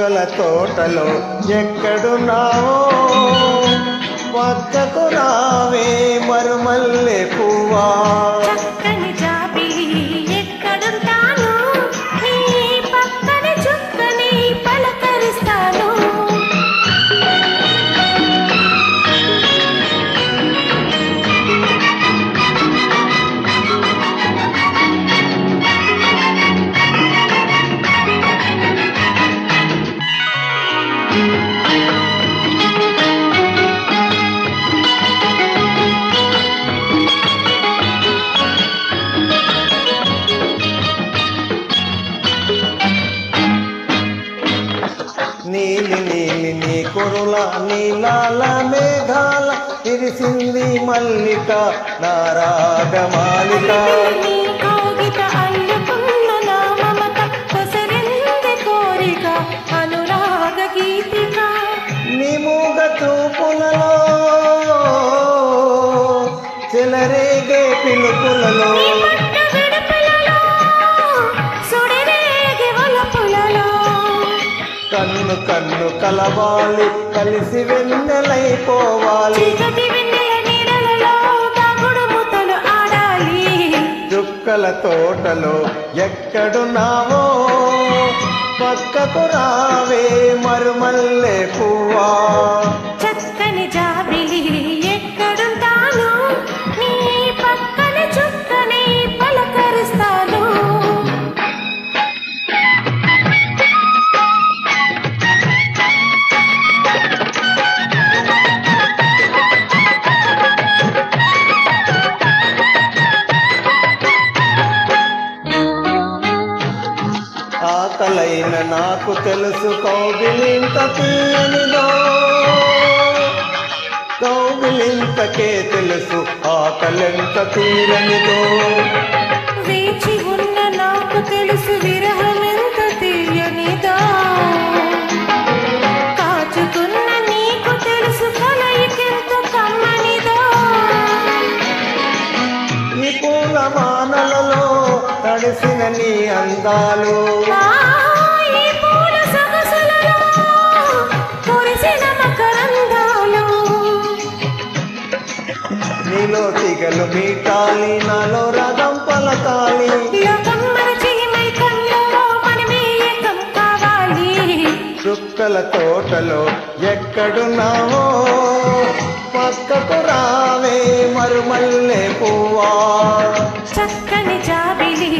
చుక్కల తోటలో ఎక్కడున్నావో పక్కకు రావే మరుమల్లె పువ్వా. చక్కని జాబిలి ఎక్కడుంటాను, నీ పక్కని చుక్కని పలకరిస్తాను. నీలి నీలి నీ కురుల నీలాల మేఘాల విరిసింది మల్లిక నారాగమాలిక. నీ కౌగిట అల్లుకున్న నా మమత కొసరింది కోరిక అనురాగ గీతిక. నీ మూగ చూపులలో చెలరేగే పిలుపులలో కన్ను కన్ను కలవాలి కలిసి వెన్నెలైపోవాలి. చుక్కల తోటలో ఎక్కడున్నావో పక్కకు రావే మరుమల్లె పువ్వా. చక్కని జాబిలి ఎక్కడుంటాను, నీ పక్కని చుక్కని పలకరిస్తాను. ఆకలైన నాకు తెలుసు కౌగిలింత తీయనిదో, కౌగిలింతకే తెలుసు ఆకలెంత తీరనిదో. వేచి ఉన్న నాకు తెలుసు విరహమెంత తీయనిదో, కాచుకున్న నీకు తెలుసు కలయికెంత కమ్మనిదో. ఈ పూల మానలలో తడిసిన నీ అందాలు, ఈ పూల సొగసులలో కురిసిన మకరందాలు. నీలో తిగలు మీటాలి నాలో రథం పలకాలి. లోకం మరచి మైకంలో మనమే ఏకం కావాలి. చుక్కల తోటలో ఎక్కడున్నావో పక్కకు రావే మరుమల్లె పువ్వా. చక్కని జాబిలి